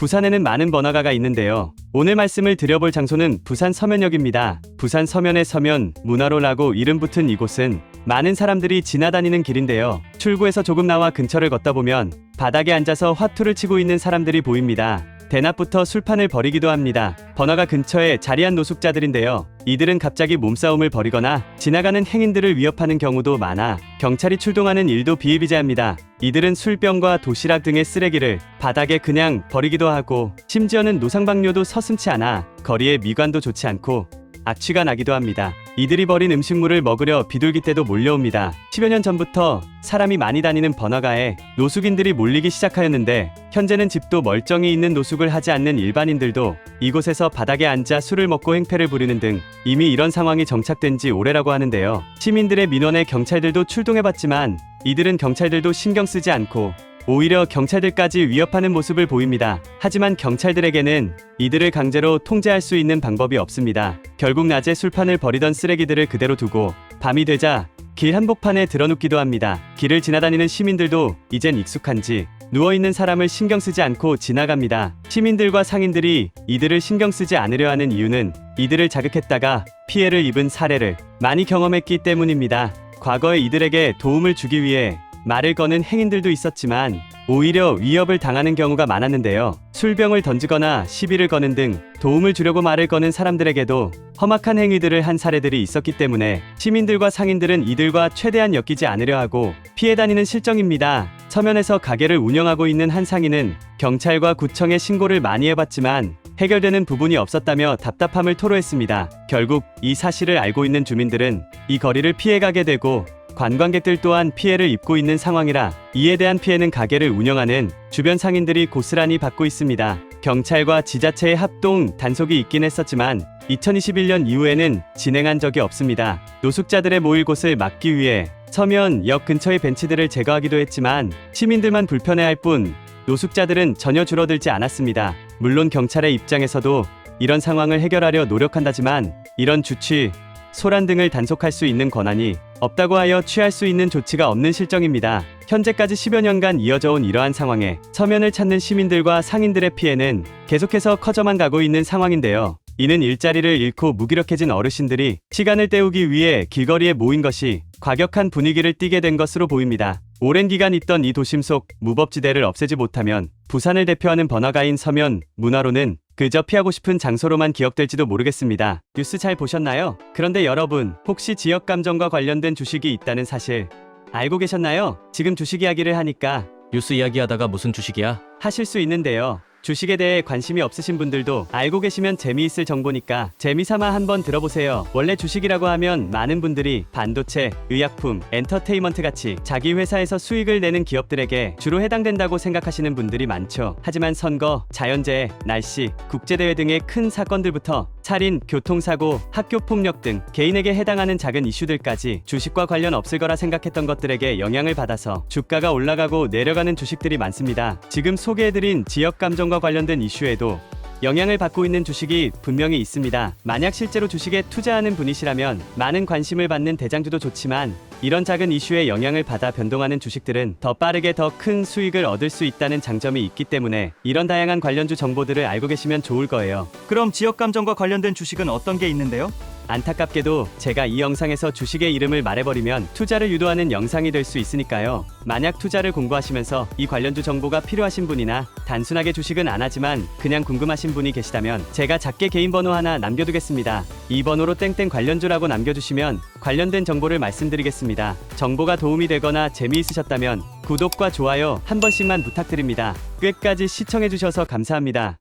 부산에는 많은 번화가가 있는데요. 오늘 말씀을 드려볼 장소는 부산 서면역입니다. 부산 서면의 서면, 문화로라고 이름 붙은 이곳은 많은 사람들이 지나다니는 길인데요. 출구에서 조금 나와 근처를 걷다 보면 바닥에 앉아서 화투를 치고 있는 사람들이 보입니다. 대낮부터 술판을 벌이기도 합니다. 번화가 근처에 자리한 노숙자들인데요. 이들은 갑자기 몸싸움을 벌이거나 지나가는 행인들을 위협하는 경우도 많아 경찰이 출동하는 일도 비일비재합니다. 이들은 술병과 도시락 등의 쓰레기를 바닥에 그냥 버리기도 하고 심지어는 노상방뇨도 서슴지 않아 거리의 미관도 좋지 않고 악취가 나기도 합니다. 이들이 버린 음식물을 먹으려 비둘기 떼도 몰려옵니다. 10여 년 전부터 사람이 많이 다니는 번화가에 노숙인들이 몰리기 시작하였는데 현재는 집도 멀쩡히 있는 노숙을 하지 않는 일반인들도 이곳에서 바닥에 앉아 술을 먹고 행패를 부리는 등 이미 이런 상황이 정착된 지 오래라고 하는데요. 시민들의 민원에 경찰들도 출동해봤지만 이들은 경찰들도 신경 쓰지 않고 오히려 경찰들까지 위협하는 모습을 보입니다. 하지만 경찰들에게는 이들을 강제로 통제할 수 있는 방법이 없습니다. 결국 낮에 술판을 버리던 쓰레기들을 그대로 두고 밤이 되자 길 한복판에 드러눕기도 합니다. 길을 지나다니는 시민들도 이젠 익숙한지 누워있는 사람을 신경 쓰지 않고 지나갑니다. 시민들과 상인들이 이들을 신경 쓰지 않으려 하는 이유는 이들을 자극했다가 피해를 입은 사례를 많이 경험했기 때문입니다. 과거에 이들에게 도움을 주기 위해 말을 거는 행인들도 있었지만 오히려 위협을 당하는 경우가 많았는데요. 술병을 던지거나 시비를 거는 등 도움을 주려고 말을 거는 사람들에게도 험악한 행위들을 한 사례들이 있었기 때문에 시민들과 상인들은 이들과 최대한 엮이지 않으려 하고 피해 다니는 실정입니다. 서면에서 가게를 운영하고 있는 한 상인은 경찰과 구청에 신고를 많이 해봤지만 해결되는 부분이 없었다며 답답함을 토로했습니다. 결국 이 사실을 알고 있는 주민들은 이 거리를 피해가게 되고 관광객들 또한 피해를 입고 있는 상황이라 이에 대한 피해는 가게를 운영하는 주변 상인들이 고스란히 받고 있습니다. 경찰과 지자체의 합동 단속이 있긴 했었지만 2021년 이후에는 진행한 적이 없습니다. 노숙자들의 모일 곳을 막기 위해 서면역 근처의 벤치들을 제거하기도 했지만 시민들만 불편해할 뿐 노숙자들은 전혀 줄어들지 않았습니다. 물론 경찰의 입장에서도 이런 상황을 해결하려 노력한다지만 이런 주취, 소란 등을 단속할 수 있는 권한이 없다고 하여 취할 수 있는 조치가 없는 실정입니다. 현재까지 10여 년간 이어져온 이러한 상황에 서면을 찾는 시민들과 상인들의 피해는 계속해서 커져만 가고 있는 상황인데요. 이는 일자리를 잃고 무기력해진 어르신들이 시간을 때우기 위해 길거리에 모인 것이 과격한 분위기를 띠게 된 것으로 보입니다. 오랜 기간 있던 이 도심 속 무법지대를 없애지 못하면 부산을 대표하는 번화가인 서면, 문화로는 그저 피하고 싶은 장소로만 기억될지도 모르겠습니다. 뉴스 잘 보셨나요? 그런데 여러분, 혹시 지역 감정과 관련된 주식이 있다는 사실 알고 계셨나요? 지금 주식 이야기를 하니까 뉴스 이야기하다가 무슨 주식이야? 하실 수 있는데요. 주식에 대해 관심이 없으신 분들도 알고 계시면 재미있을 정보니까 재미삼아 한번 들어보세요. 원래 주식이라고 하면 많은 분들이 반도체, 의약품, 엔터테인먼트 같이 자기 회사에서 수익을 내는 기업들에게 주로 해당된다고 생각하시는 분들이 많죠. 하지만 선거, 자연재해, 날씨, 국제대회 등의 큰 사건들부터 살인, 교통사고, 학교폭력 등 개인에게 해당하는 작은 이슈들까지 주식과 관련 없을 거라 생각했던 것들에게 영향을 받아서 주가가 올라가고 내려가는 주식들이 많습니다. 지금 소개해드린 지역감정과 관련된 이슈에도 영향을 받고 있는 주식이 분명히 있습니다. 만약 실제로 주식에 투자하는 분이시라면 많은 관심을 받는 대장주도 좋지만 이런 작은 이슈에 영향을 받아 변동하는 주식들은 더 빠르게 더 큰 수익을 얻을 수 있다는 장점이 있기 때문에 이런 다양한 관련주 정보들을 알고 계시면 좋을 거예요. 그럼 지역감정과 관련된 주식은 어떤 게 있는데요? 안타깝게도 제가 이 영상에서 주식의 이름을 말해버리면 투자를 유도하는 영상이 될 수 있으니까요. 만약 투자를 공부하시면서 이 관련주 정보가 필요하신 분이나 단순하게 주식은 안 하지만 그냥 궁금하신 분이 계시다면 제가 작게 개인 번호 하나 남겨두겠습니다. 이 번호로 땡땡 관련주라고 남겨주시면 관련된 정보를 말씀드리겠습니다. 정보가 도움이 되거나 재미있으셨다면 구독과 좋아요 한 번씩만 부탁드립니다. 끝까지 시청해주셔서 감사합니다.